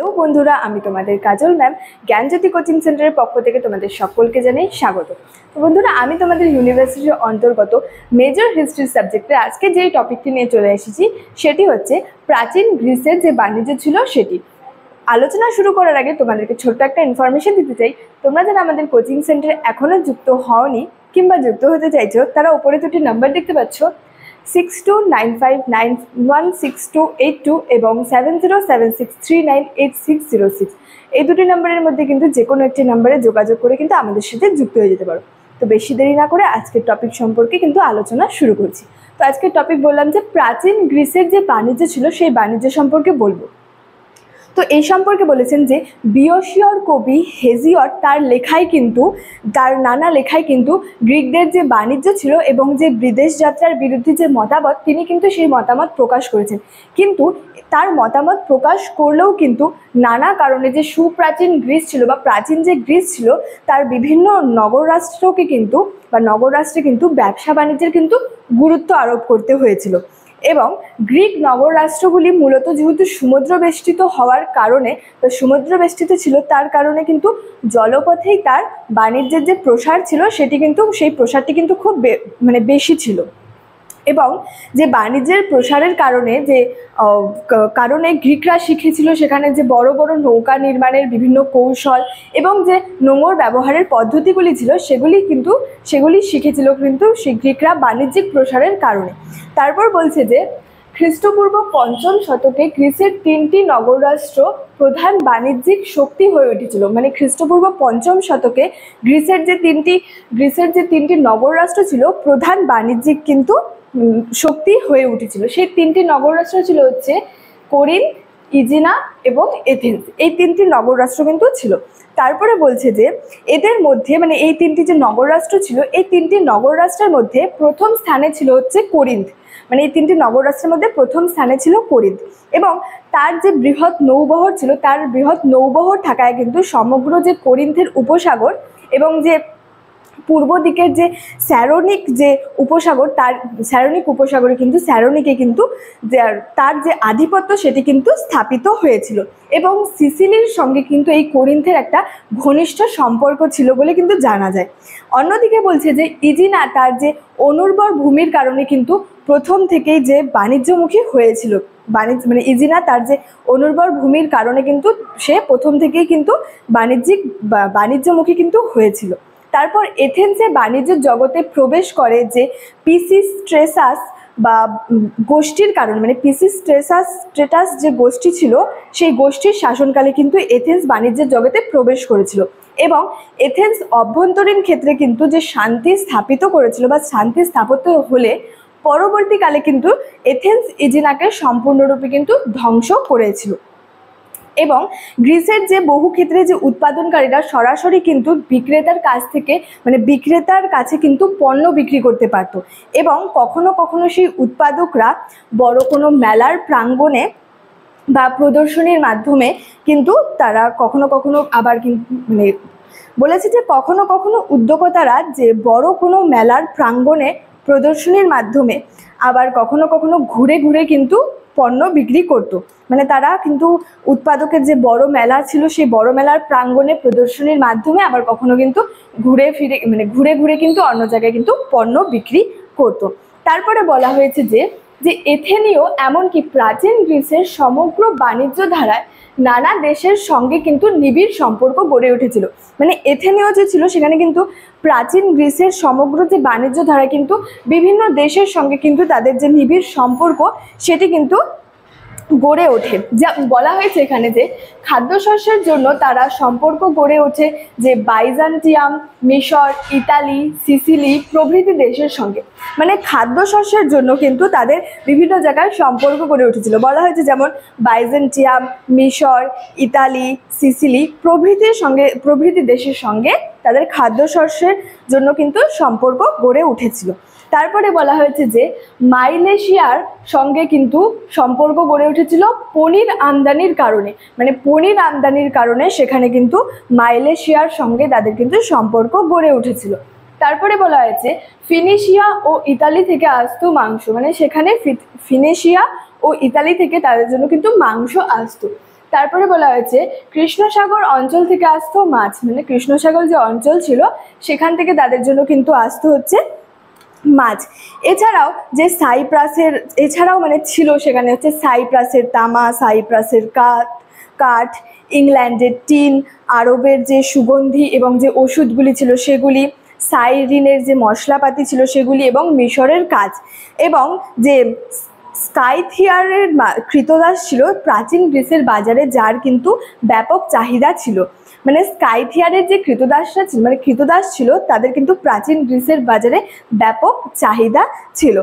Hello বন্ধুরা, আমি তোমাদের কাজল ম্যাম জ্ঞানজ্যোতি কোচিং সেন্টারের পক্ষ থেকে তোমাদের সকলকে জানাই স্বাগত। তো বন্ধুরা, আমি তোমাদের ইউনিভার্সিটির অন্তর্গত মেজর হিস্ট্রি সাবজেক্টে আজকে যে টপিকটি নিয়ে চলে এসেছি সেটি হচ্ছে প্রাচীন গ্রিসের যে বাণিজ্য ছিল সেটি। আলোচনা শুরু করার আগে তোমাদেরকে ছোট্ট একটা ইনফরমেশন দিতে চাই। তোমরা যারা আমাদের কোচিং সেন্টারে এখনও যুক্ত হওনি কিংবা যুক্ত হতে চাইছো, তারা উপরে দুটি নাম্বার দেখতে পাচ্ছ, 6295916282 এবং 7076398606। এই দুটি নাম্বারের মধ্যে কিন্তু যে কোনো একটি নাম্বারে যোগাযোগ করে কিন্তু আমাদের সাথে যুক্ত হয়ে যেতে পারো। তো বেশি দেরি না করে আজকের টপিক সম্পর্কে কিন্তু আলোচনা শুরু করছি। তো আজকের টপিক বললাম যে প্রাচীন গ্রিসের যে বাণিজ্য ছিল সেই বাণিজ্য সম্পর্কে বলবো। তো এই সম্পর্কে বলেছেন যে বিয়সীয়র কবি হেজিয়ড তার নানা লেখায় কিন্তু গ্রিকদের যে বাণিজ্য ছিল এবং যে বিদেশ যাত্রার বিরুদ্ধে যে মতামত, তিনি কিন্তু সেই মতামত প্রকাশ করেছেন। কিন্তু তার মতামত প্রকাশ করলেও কিন্তু নানা কারণে যে সুপ্রাচীন গ্রিস ছিল বা প্রাচীন যে গ্রিস ছিল তার বিভিন্ন নগররাষ্ট্রে কিন্তু ব্যবসা বাণিজ্যের কিন্তু গুরুত্ব আরোপ করতে হয়েছিল। এবং গ্রিক নগর রাষ্ট্রগুলি মূলত যেহেতু সমুদ্র বেষ্টিত হওয়ার কারণে বা সমুদ্র বেষ্টিত ছিল, তার কারণে কিন্তু জলপথেই তার বাণিজ্যের যে প্রসার ছিল সেই প্রসারটি কিন্তু খুব বেশি ছিল। এবং যে বাণিজ্যের প্রসারের কারণে গ্রিকরা শিখেছিল সেখানে যে বড় বড় নৌকা নির্মাণের বিভিন্ন কৌশল এবং যে নোঙর ব্যবহারের পদ্ধতিগুলি ছিল সেগুলি শিখেছিল কিন্তু গ্রিকরা বাণিজ্যিক প্রসারের কারণে। তারপর বলছে যে খ্রিস্টপূর্ব ৫ম শতকে গ্রিসের ৩টি নগররাষ্ট্র প্রধান বাণিজ্যিক শক্তি হয়ে উঠেছিল। মানে খ্রিস্টপূর্ব ৫ম শতকে গ্রিসের যে তিনটি নগররাষ্ট্র ছিল প্রধান বাণিজ্যিক কিন্তু শক্তি হয়ে উঠেছিল। সেই 3টি নগররাষ্ট্র ছিল হচ্ছে কোরিন্থ, ইজিনা এবং এথেন্স। এই 3টি নগররাষ্ট্র কিন্তু ছিল। তারপরে বলছে যে এদের মধ্যে এই 3টি যে নগররাষ্ট্র ছিল, এই 3টি নগররাষ্ট্রের মধ্যে প্রথম স্থানে ছিল হচ্ছে কোরিন্থ। এই 3টি নগররাষ্ট্রের মধ্যে প্রথম স্থানে ছিল কোরিন্থ। এবং তার যে বৃহৎ নৌবহর থাকায় কিন্তু সমগ্র যে কোরিন্থের উপসাগর এবং যে পূর্ব দিকের যে স্যারোনিক যে উপসাগর, স্যারোনিকে কিন্তু তার যে আধিপত্য সেটি কিন্তু স্থাপিত হয়েছিল। এবং সিসিলির সঙ্গে কিন্তু এই কোরিন্থের একটা ঘনিষ্ঠ সম্পর্ক ছিল বলে কিন্তু জানা যায়। অন্যদিকে বলছে যে ইজিনা তার যে অনুর্বর ভূমির কারণে কিন্তু প্রথম থেকেই যে বাণিজ্যমুখী হয়েছিল। ইজিনা তার যে অনুর্বর ভূমির কারণে কিন্তু সে প্রথম থেকেই কিন্তু বাণিজ্যমুখী কিন্তু হয়েছিল। তারপর এথেন্সে বাণিজ্য জগতে প্রবেশ করে যে পিসিস্ট্রেটাস বা গোষ্ঠীর কারণে, পিসিস্ট্রেটাস যে গোষ্ঠী ছিল সেই গোষ্ঠীর শাসনকালে কিন্তু এথেন্স বাণিজ্যের জগতে প্রবেশ করেছিল। এবং এথেন্স অভ্যন্তরীণ ক্ষেত্রে কিন্তু যে শান্তি স্থাপিত করেছিল বা শান্তি স্থাপত্য হলে পরবর্তীকালে কিন্তু এথেন্স ইজিনাকে সম্পূর্ণরূপে কিন্তু ধ্বংস করেছিল। এবং গ্রিসের যে বহু ক্ষেত্রে যে উৎপাদনকারীরা সরাসরি কিন্তু বিক্রেতার কাছে কিন্তু পণ্য বিক্রি করতে পারত। এবং কখনো কখনো সেই উৎপাদকরা বড় কোনো মেলার প্রাঙ্গণে বা প্রদর্শনীর মাধ্যমে কিন্তু তারা কখনো কখনো আবার বলেছে যে কখনো কখনো উদ্যোক্তারা যে বড় কোনো মেলার প্রাঙ্গণে প্রদর্শনীর মাধ্যমে আবার কখনো কখনো ঘুরে ঘুরে কিন্তু পণ্য বিক্রি করতো। তারা কিন্তু উৎপাদকের যে বড় মেলা ছিল সেই বড় মেলার প্রাঙ্গণে প্রদর্শনীর মাধ্যমে আবার কখনো কিন্তু ঘুরে ঘুরে কিন্তু অন্য জায়গায় কিন্তু পণ্য বিক্রি করতো। তারপরে বলা হয়েছে যে এথেনীয় এমনকি প্রাচীন গ্রিসের সমগ্র বাণিজ্য ধারায় নানা দেশের সঙ্গে কিন্তু নিবিড় সম্পর্ক গড়ে উঠেছিল। এথেনীয় যে ছিল সেখানে কিন্তু প্রাচীন গ্রিসের সমগ্র যে বাণিজ্য ধারায় কিন্তু বিভিন্ন দেশের সঙ্গে কিন্তু তাদের যে নিবিড় সম্পর্ক সেটি কিন্তু গড়ে ওঠে। যা বলা হয়েছে এখানে যে খাদ্যশস্যের জন্য তারা সম্পর্ক গড়ে ওঠে যে বাইজান্টিয়াম, মিশর, ইতালি, সিসিলি প্রভৃতি দেশের সঙ্গে। খাদ্যশস্যের জন্য কিন্তু তাদের বিভিন্ন জায়গায় সম্পর্ক গড়ে উঠেছিল। বলা হয়েছে যেমন বাইজেন্টিয়াম, মিশর, ইতালি, সিসিলি প্রভৃতি দেশের সঙ্গে তাদের খাদ্যশস্যের জন্য কিন্তু সম্পর্ক গড়ে উঠেছিল। তারপরে বলা হয়েছে যে মাইলেশিয়ার সঙ্গে কিন্তু সম্পর্ক গড়ে উঠেছিল পনির আমদানির কারণে সেখানে কিন্তু মাইলেশিয়ার সঙ্গে তাদের কিন্তু সম্পর্ক গড়ে উঠেছিল। তারপরে বলা হয়েছে ফিনিশিয়া ও ইতালি থেকে আসতো মাংস, সেখানে ফিনিশিয়া ও ইতালি থেকে তাদের জন্য কিন্তু মাংস আসতো। তারপরে বলা হয়েছে কৃষ্ণসাগর অঞ্চল থেকে আসতো মাছ, মানে কৃষ্ণসাগর যে অঞ্চল ছিল সেখান থেকে তাদের জন্য কিন্তু আসতো হচ্ছে মাছ। এছাড়াও যে সাইপ্রাসের এছাড়াও মানে ছিল সেখানে হচ্ছে সাইপ্রাসের তামা, সাইপ্রাসের কাঠ, ইংল্যান্ডের টিন, আরবের যে সুগন্ধি এবং যে ওষুধগুলি ছিল সেগুলি, সাইরিনের যে মশলাপাতি ছিল সেগুলি এবং মিশরের কাজ, এবং যে স্কাইথিয়ারের কৃতদাস ছিল প্রাচীন গ্রিসের বাজারে, যার কিন্তু ব্যাপক চাহিদা ছিল। মানে স্কাইথিয়ারের যে কৃতদাসরা ছিল মানে কৃতদাস ছিল তাদের কিন্তু প্রাচীন গ্রিসের বাজারে ব্যাপক চাহিদা ছিল।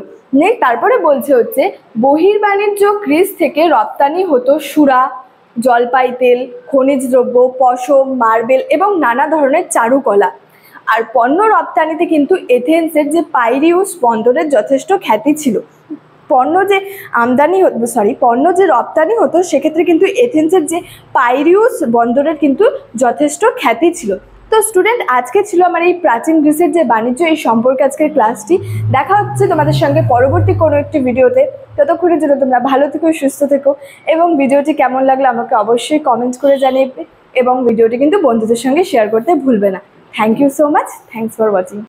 তারপরে বলছে হচ্ছে বহির্বাণিজ্য গ্রিস থেকে রপ্তানি হতো সুরা, জলপাই তেল, খনিজ দ্রব্য, পশম, মার্বেল এবং নানা ধরনের চারুকলা। আর পণ্য রপ্তানিতে কিন্তু এথেন্সের যে পাইরিউস বন্দরের যথেষ্ট খ্যাতি ছিল। পণ্য যে রপ্তানি হতো সেক্ষেত্রে কিন্তু এথেন্সের যে পাইরিউস বন্দরের কিন্তু যথেষ্ট খ্যাতি ছিল। তো স্টুডেন্ট, আজকে ছিল আমার এই প্রাচীন গ্রিসের যে বাণিজ্য এই সম্পর্কে আজকের ক্লাসটি। দেখা হচ্ছে তোমাদের সঙ্গে পরবর্তী কোনো একটি ভিডিওতে। ততক্ষণের জন্য তোমরা ভালো থেকো, সুস্থ থেকো, এবং ভিডিওটি কেমন লাগলো আমাকে অবশ্যই কমেন্ট করে জানিয়ে, এবং ভিডিওটি কিন্তু বন্ধুদের সঙ্গে শেয়ার করতে ভুলবে না। Thank you so much, thanks for watching.